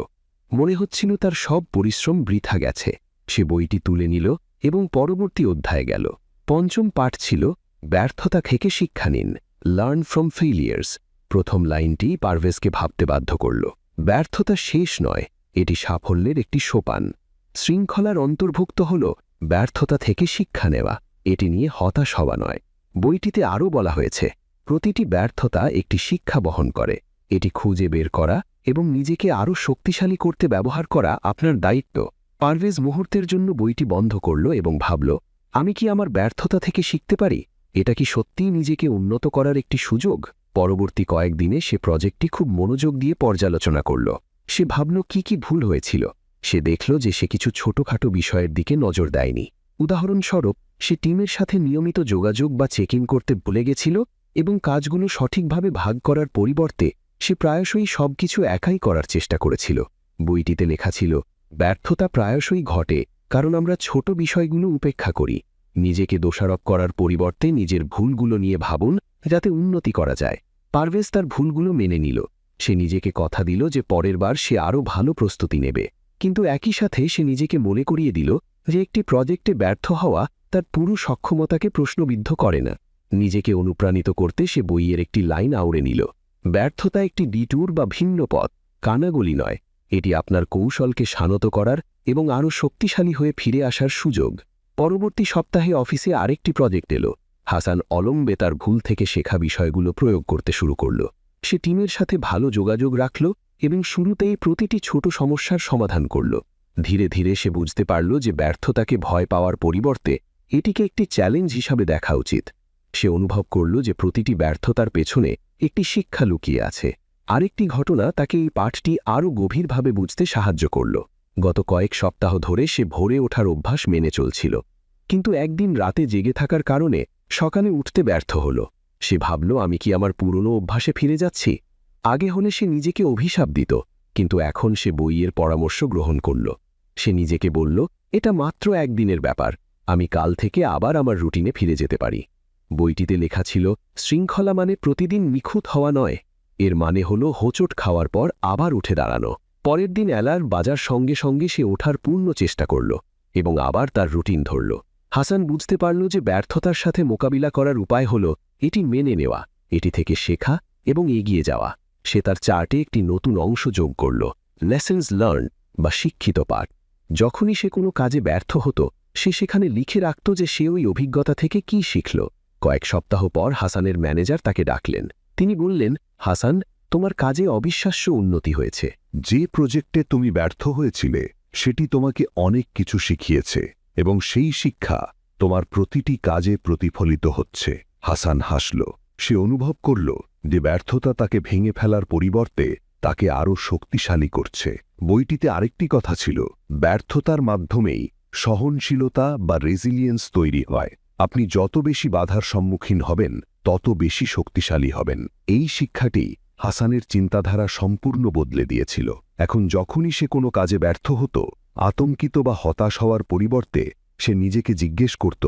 মনে হচ্ছিল তার সব পরিশ্রম বৃথা গেছে। সে বইটি তুলে নিল এবং পরবর্তী অধ্যায়ে গেল। পঞ্চম পাঠ ছিল, ব্যর্থতা থেকে শিক্ষা নিন, লার্ন ফ্রম ফেইলিয়ার্স। প্রথম লাইনটি পারভেজকে ভাবতে বাধ্য করল। ব্যর্থতা শেষ নয়, এটি সাফল্যের একটি সোপান। শৃঙ্খলার অন্তর্ভুক্ত হল ব্যর্থতা থেকে শিক্ষা নেওয়া, এটি নিয়ে হতাশ হওয়া নয়। বইটিতে আরও বলা হয়েছে, প্রতিটি ব্যর্থতা একটি শিক্ষা বহন করে, এটি খুঁজে বের করা এবং নিজেকে আরও শক্তিশালী করতে ব্যবহার করা আপনার দায়িত্ব। পারভেজ মুহূর্তের জন্য বইটি বন্ধ করল এবং ভাবল, আমি কি আমার ব্যর্থতা থেকে শিখতে পারি? এটা কি সত্যিই নিজেকে উন্নত করার একটি সুযোগ? পরবর্তী কয়েকদিনে সে প্রজেক্টটি খুব মনোযোগ দিয়ে পর্যালোচনা করল। সে ভাবল কি ভুল হয়েছিল। সে দেখল যে সে কিছু ছোটখাটো বিষয়ের দিকে নজর দেয়নি। উদাহরণস্বরূপ, সে টিমের সাথে নিয়মিত যোগাযোগ বা চেক ইন করতে ভুলে গেছিল এবং কাজগুলো সঠিকভাবে ভাগ করার পরিবর্তে সে প্রায়শই সবকিছু একাই করার চেষ্টা করেছিল। বইটিতে লেখা ছিল, ব্যর্থতা প্রায়শই ঘটে কারণ আমরা ছোট বিষয়গুলো উপেক্ষা করি। নিজেকে দোষারোপ করার পরিবর্তে নিজের ভুলগুলো নিয়ে ভাবুন, যাতে উন্নতি করা যায়। পারভেজ তার ভুলগুলো মেনে নিল। সে নিজেকে কথা দিল যে পরের বার সে আরও ভালো প্রস্তুতি নেবে। কিন্তু একই সাথে সে নিজেকে মনে করিয়ে দিল যে একটি প্রজেক্টে ব্যর্থ হওয়া তার পুরো সক্ষমতাকে প্রশ্নবিদ্ধ করে না। নিজেকে অনুপ্রাণিত করতে সে বইয়ের একটি লাইন আউড়ে নিল, ব্যর্থতা একটি ডিট্যুর বা ভিন্ন পথ, কানাগলি নয়। এটি আপনার কৌশলকে শান্ত করার এবং আরও শক্তিশালী হয়ে ফিরে আসার সুযোগ। পরবর্তী সপ্তাহে অফিসে আরেকটি প্রজেক্ট এলো। হাসান অলম্বে তার ভুল থেকে শেখা বিষয়গুলো প্রয়োগ করতে শুরু করল। সে টিমের সাথে ভালো যোগাযোগ রাখল এবং শুরুতেই প্রতিটি ছোট সমস্যার সমাধান করল। ধীরে ধীরে সে বুঝতে পারল যে ব্যর্থতাকে ভয় পাওয়ার পরিবর্তে এটিকে একটি চ্যালেঞ্জ হিসাবে দেখা উচিত। সে অনুভব করল যে প্রতিটি ব্যর্থতার পেছনে একটি শিক্ষা লুকিয়ে আছে। আরেকটি ঘটনা তাকে এই পাঠটি আরও গভীরভাবে বুঝতে সাহায্য করল। গত কয়েক সপ্তাহ ধরে সে ভোরে ওঠার অভ্যাস মেনে চলছিল, কিন্তু একদিন রাতে জেগে থাকার কারণে সকালে উঠতে ব্যর্থ হল। সে ভাবল, আমি কি আমার পুরনো অভ্যাসে ফিরে যাচ্ছি? আগে হলে সে নিজেকে অভিশাপ দিত, কিন্তু এখন সে বইয়ের পরামর্শ গ্রহণ করল। সে নিজেকে বলল, এটা মাত্র একদিনের ব্যাপার, আমি কাল থেকে আবার আমার রুটিনে ফিরে যেতে পারি। বইটিতে লেখা ছিল, শৃঙ্খলা মানে প্রতিদিন নিখুঁত হওয়া নয়, এর মানে হল হোঁচট খাওয়ার পর আবার উঠে দাঁড়ানো। পরের দিন অ্যালার্ম বাজার সঙ্গে সঙ্গে সে ওঠার পূর্ণ চেষ্টা করল এবং আবার তার রুটিন ধরল। হাসান বুঝতে পারল যে ব্যর্থতার সাথে মোকাবিলা করার উপায় হল এটি মেনে নেওয়া, এটি থেকে শেখা এবং এগিয়ে যাওয়া। সে তার চার্টে একটি নতুন অংশ যোগ করল, লেসন্স লার্ন বা শিক্ষিত পাঠ। যখনই সে কোনো কাজে ব্যর্থ হতো, সে সেখানে লিখে রাখত যে সে ওই অভিজ্ঞতা থেকে কি শিখল। কয়েক সপ্তাহ পর হাসানের ম্যানেজার তাকে ডাকলেন। তিনি বললেন, হাসান, তোমার কাজে অবিশ্বাস্য উন্নতি হয়েছে। যে প্রজেক্টে তুমি ব্যর্থ হয়েছিলে সেটি তোমাকে অনেক কিছু শিখিয়েছে এবং সেই শিক্ষা তোমার প্রতিটি কাজে প্রতিফলিত হচ্ছে। হাসান হাসল। সে অনুভব করল যে ব্যর্থতা তাকে ভেঙে ফেলার পরিবর্তে তাকে আরও শক্তিশালী করছে। বইটিতে আরেকটি কথা ছিল, ব্যর্থতার মাধ্যমেই সহনশীলতা বা রেজিলিয়েন্স তৈরি হয়। আপনি যত বেশি বাধার সম্মুখীন হবেন, তত বেশি শক্তিশালী হবেন। এই শিক্ষাটি হাসানের চিন্তাধারা সম্পূর্ণ বদলে দিয়েছিল। এখন যখনই সে কোনো কাজে ব্যর্থ হতো, আতঙ্কিত বা হতাশ হওয়ার পরিবর্তে সে নিজেকে জিজ্ঞেস করত,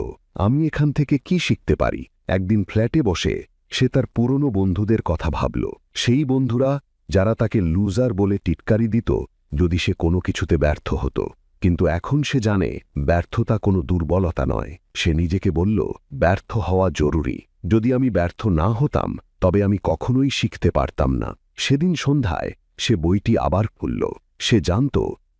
আমি এখান থেকে কি শিখতে পারি? একদিন ফ্ল্যাটে বসে সে তার পুরনো বন্ধুদের কথা ভাবল, সেই বন্ধুরা যারা তাকে লুজার বলে টিটকারি দিত যদি সে কোনো কিছুতে ব্যর্থ হতো। কিন্তু এখন সে জানে ব্যর্থতা কোনো দুর্বলতা নয়। সে নিজেকে বলল, ব্যর্থ হওয়া জরুরি। যদি আমি ব্যর্থ না হতাম, তবে আমি কখনোই শিখতে পারতাম না। সেদিন সন্ধ্যায় সে বইটি আবার খুলল। সে জানত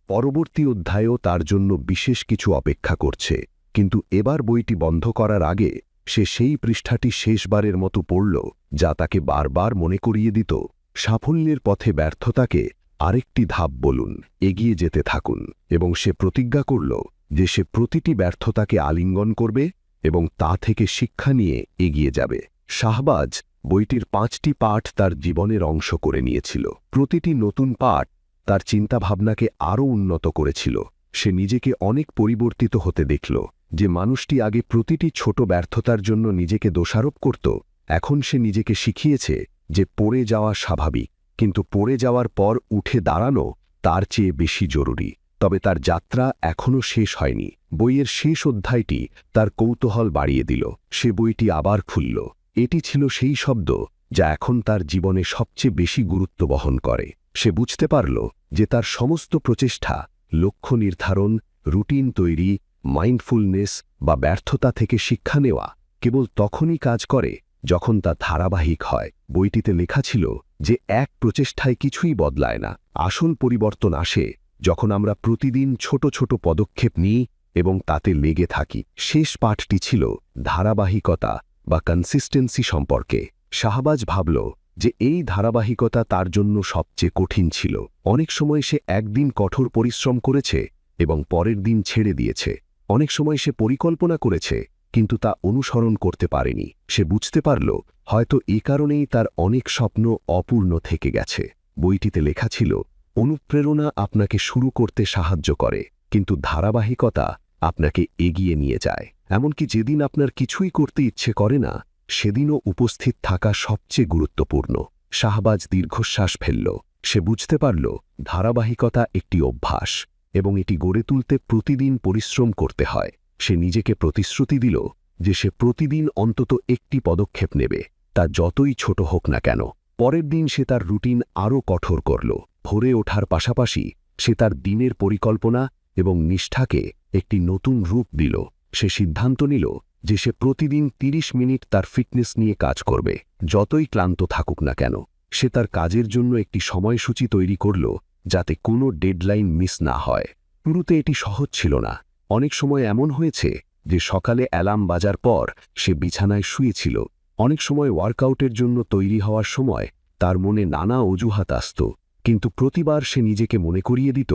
পরবর্তী অধ্যায়েও তার জন্য বিশেষ কিছু অপেক্ষা করছে, কিন্তু এবার বইটি বন্ধ করার আগে সে সেই পৃষ্ঠাটি শেষবারের মতো পড়ল, যা তাকে বারবার মনে করিয়ে দিত, সাফল্যের পথে ব্যর্থতাকে আরেকটি ধাপ বলুন, এগিয়ে যেতে থাকুন। এবং সে প্রতিজ্ঞা করল যে সে প্রতিটি ব্যর্থতাকে আলিঙ্গন করবে এবং তা থেকে শিক্ষা নিয়ে এগিয়ে যাবে। শাহবাজ বইটির 5টি পাঠ তার জীবনের অংশ করে নিয়েছিল। প্রতিটি নতুন পাঠ তার চিন্তাভাবনাকে আরও উন্নত করেছিল। সে নিজেকে অনেক পরিবর্তিত হতে দেখল। যে মানুষটি আগে প্রতিটি ছোট ব্যর্থতার জন্য নিজেকে দোষারোপ করত, এখন সে নিজেকে শিখিয়েছে যে পড়ে যাওয়া স্বাভাবিক, কিন্তু পড়ে যাওয়ার পর উঠে দাঁড়ানো তার চেয়ে বেশি জরুরি। তবে তার যাত্রা এখনও শেষ হয়নি। বইয়ের শেষ অধ্যায়টি তার কৌতূহল বাড়িয়ে দিল। সে বইটি আবার খুলল। এটি ছিল সেই শব্দ যা এখন তার জীবনে সবচেয়ে বেশি গুরুত্ব বহন করে। সে বুঝতে পারল যে তার সমস্ত প্রচেষ্টা, লক্ষ্য নির্ধারণ, রুটিন তৈরি, মাইন্ডফুলনেস বা ব্যর্থতা থেকে শিক্ষা নেওয়া কেবল তখনই কাজ করে যখন তা ধারাবাহিক হয়। বইটিতে লেখা ছিল যে এক প্রচেষ্টায় কিছুই বদলায় না। আসল পরিবর্তন আসে যখন আমরা প্রতিদিন ছোট ছোট পদক্ষেপ নিই এবং তাতে লেগে থাকি। শেষ পাঠটি ছিল ধারাবাহিকতা বা কনসিস্টেন্সি সম্পর্কে। শাহবাজ ভাবল, যে এই ধারাবাহিকতা তার জন্য সবচেয়ে কঠিন ছিল। অনেক সময় সে একদিন কঠোর পরিশ্রম করেছে এবং পরের দিন ছেড়ে দিয়েছে। অনেক সময় সে পরিকল্পনা করেছে কিন্তু তা অনুসরণ করতে পারেনি। সে বুঝতে পারল হয়তো এ কারণেই তার অনেক স্বপ্ন অপূর্ণ থেকে গেছে। বইটিতে লেখা ছিল, অনুপ্রেরণা আপনাকে শুরু করতে সাহায্য করে, কিন্তু ধারাবাহিকতা আপনাকে এগিয়ে নিয়ে যায়। এমনকি যেদিন আপনার কিছুই করতে ইচ্ছে করে না, সেদিনও উপস্থিত থাকা সবচেয়ে গুরুত্বপূর্ণ। শাহবাজ দীর্ঘশ্বাস ফেলল। সে বুঝতে পারল ধারাবাহিকতা একটি অভ্যাস এবং এটি গড়ে তুলতে প্রতিদিন পরিশ্রম করতে হয়। সে নিজেকে প্রতিশ্রুতি দিল যে সে প্রতিদিন অন্তত একটি পদক্ষেপ নেবে, তা যতই ছোট হোক না কেন। পরের দিন সে তার রুটিন আরও কঠোর করল। ভোরে ওঠার পাশাপাশি সে তার দিনের পরিকল্পনা এবং নিষ্ঠাকে একটি নতুন রূপ দিল। সে সিদ্ধান্ত নিল যে সে প্রতিদিন 30 মিনিট তার ফিটনেস নিয়ে কাজ করবে, যতই ক্লান্ত থাকুক না কেন। সে তার কাজের জন্য একটি সময়সূচি তৈরি করল যাতে কোনো ডেডলাইন মিস না হয়। শুরুতে এটি সহজ ছিল না। অনেক সময় এমন হয়েছে যে সকালে অ্যালার্ম বাজার পর সে বিছানায় শুয়েছিল। অনেক সময় ওয়ার্কআউটের জন্য তৈরি হওয়ার সময় তার মনে নানা অজুহাত আসত, কিন্তু প্রতিবার সে নিজেকে মনে করিয়ে দিত,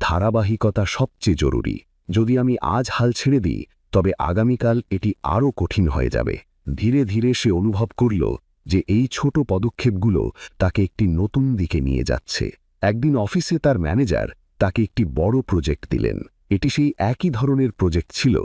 ধারাবাহিকতা সবচেয়ে জরুরি। যদি আমি আজ হাল ছেড়ে দিই তবে আগামীকাল এটি আরও কঠিন হয়ে যাবে। ধীরে ধীরে সে অনুভব করল যে এই ছোট পদক্ষেপগুলো তাকে একটি নতুন দিকে নিয়ে যাচ্ছে। একদিন অফিসে তার ম্যানেজার তাকে একটি বড় প্রজেক্ট দিলেন। এটি সেই একই ধরনের প্রজেক্ট ছিল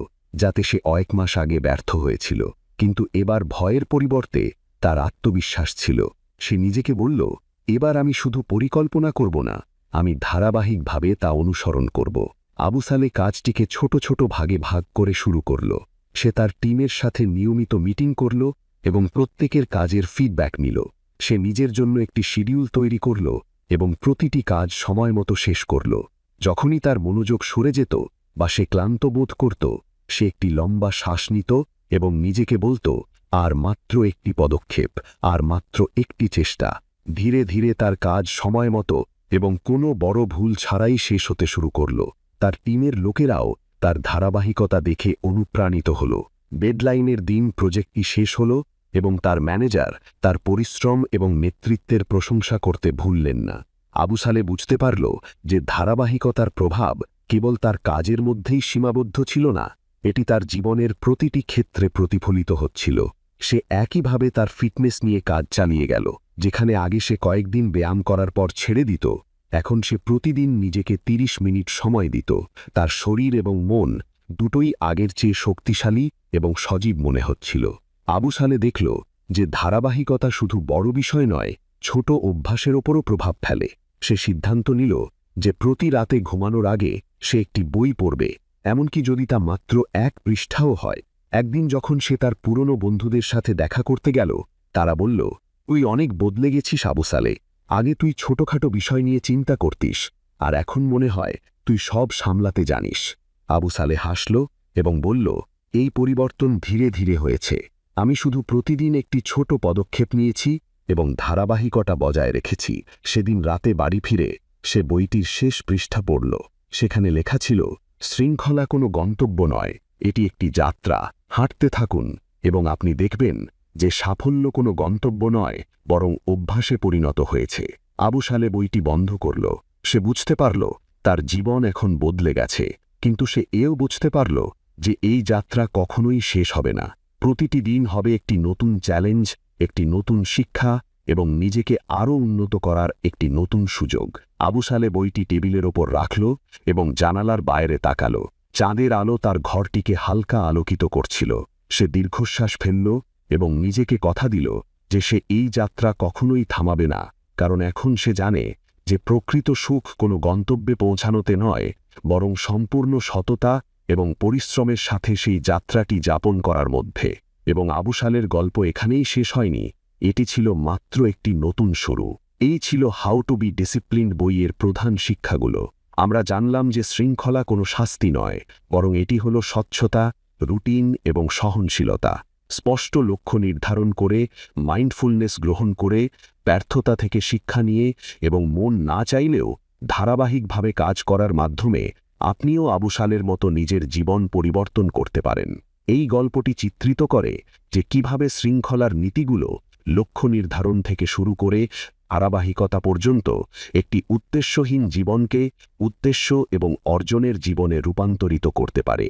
যাতে সে কয়েক মাস আগে ব্যর্থ হয়েছিল, কিন্তু এবার ভয়ের পরিবর্তে তার আত্মবিশ্বাস ছিল। সে নিজেকে বলল, এবার আমি শুধু পরিকল্পনা করব না, আমি ধারাবাহিকভাবে তা অনুসরণ করব। আবু সালে কাজটিকে ছোট ছোট ভাগে ভাগ করে শুরু করল। সে তার টিমের সাথে নিয়মিত মিটিং করল এবং প্রত্যেকের কাজের ফিডব্যাক নিল। সে নিজের জন্য একটি শিডিউল তৈরি করল এবং প্রতিটি কাজ সময়মতো শেষ করল। যখনই তার মনোযোগ সরে যেত বা সে ক্লান্ত বোধ করত, সে একটি লম্বা শ্বাস নিত এবং নিজেকে বলত, আর মাত্র একটি পদক্ষেপ, আর মাত্র একটি চেষ্টা। ধীরে ধীরে তার কাজ সময়মতো এবং কোনো বড় ভুল ছাড়াই শেষ হতে শুরু করল। তার টিমের লোকেরাও তার ধারাবাহিকতা দেখে অনুপ্রাণিত হল। ডেডলাইনের দিন প্রজেক্টটি শেষ হল এবং তার ম্যানেজার তার পরিশ্রম এবং নেতৃত্বের প্রশংসা করতে ভুললেন না। আবু সালে বুঝতে পারল যে ধারাবাহিকতার প্রভাব কেবল তার কাজের মধ্যেই সীমাবদ্ধ ছিল না, এটি তার জীবনের প্রতিটি ক্ষেত্রে প্রতিফলিত হচ্ছিল। সে একইভাবে তার ফিটনেস নিয়ে কাজ চালিয়ে গেল। যেখানে আগে সে কয়েকদিন ব্যায়াম করার পর ছেড়ে দিত, এখন সে প্রতিদিন নিজেকে 30 মিনিট সময় দিত। তার শরীর এবং মন দুটোই আগের চেয়ে শক্তিশালী এবং সজীব মনে হচ্ছিল। আবু সালে দেখল যে ধারাবাহিকতা শুধু বড় বিষয় নয়, ছোট অভ্যাসের ওপরও প্রভাব ফেলে। সে সিদ্ধান্ত নিল যে প্রতি রাতে ঘুমানোর আগে সে একটি বই পড়বে, এমনকি যদি তা মাত্র 1 পৃষ্ঠাও হয়। একদিন যখন সে তার পুরনো বন্ধুদের সাথে দেখা করতে গেল, তারা বলল, তুই অনেক বদলে গেছিস আবু সালে। আগে তুই ছোটখাটো বিষয় নিয়ে চিন্তা করতিস, আর এখন মনে হয় তুই সব সামলাতে জানিস। আবু সালে হাসল এবং বলল, এই পরিবর্তন ধীরে ধীরে হয়েছে। আমি শুধু প্রতিদিন একটি ছোট পদক্ষেপ নিয়েছি এবং ধারাবাহিকতা বজায় রেখেছি। সেদিন রাতে বাড়ি ফিরে সে বইটির শেষ পৃষ্ঠা পড়ল। সেখানে লেখা ছিল, শৃঙ্খলা কোনো গন্তব্য নয়, এটি একটি যাত্রা। হাঁটতে থাকুন এবং আপনি দেখবেন যে সাফল্য কোনো গন্তব্য নয়, বরং অভ্যাসে পরিণত হয়েছে। আবু সালে বইটি বন্ধ করল। সে বুঝতে পারল তার জীবন এখন বদলে গেছে, কিন্তু সে এও বুঝতে পারল যে এই যাত্রা কখনোই শেষ হবে না। প্রতিটি দিন হবে একটি নতুন চ্যালেঞ্জ, একটি নতুন শিক্ষা এবং নিজেকে আরও উন্নত করার একটি নতুন সুযোগ। আবু সালে বইটি টেবিলের ওপর রাখল এবং জানালার বাইরে তাকাল। চাঁদের আলো তার ঘরটিকে হালকা আলোকিত করছিল। সে দীর্ঘশ্বাস ফেলল এবং নিজেকে কথা দিল যে সে এই যাত্রা কখনোই থামাবে না, কারণ এখন সে জানে যে প্রকৃত সুখ কোনো গন্তব্যে পৌঁছানোতে নয়, বরং সম্পূর্ণ সততা এবং পরিশ্রমের সাথে সেই যাত্রাটি যাপন করার মধ্যে। এবং আবু সালের গল্প এখানেই শেষ হয়নি, এটি ছিল মাত্র একটি নতুন শুরু। এই ছিল হাউ টু বি ডিসিপ্লিনড বইয়ের প্রধান শিক্ষাগুলো। আমরা জানলাম যে শৃঙ্খলা কোনো শাস্তি নয়, বরং এটি হল স্বচ্ছতা, রুটিন এবং সহনশীলতা। স্পষ্ট লক্ষ্য নির্ধারণ করে, মাইন্ডফুলনেস গ্রহণ করে, ব্যর্থতা থেকে শিক্ষা নিয়ে এবং মন না চাইলেও ধারাবাহিকভাবে কাজ করার মাধ্যমে আপনিও আবু সালের মতো নিজের জীবন পরিবর্তন করতে পারেন। এই গল্পটি চিত্রিত করে যে কিভাবে শৃঙ্খলার নীতিগুলো লক্ষ্য নির্ধারণ থেকে শুরু করে ধারাবাহিকতা পর্যন্ত একটি উদ্দেশ্যহীন জীবনকে উদ্দেশ্য এবং অর্জনের জীবনে রূপান্তরিত করতে পারে।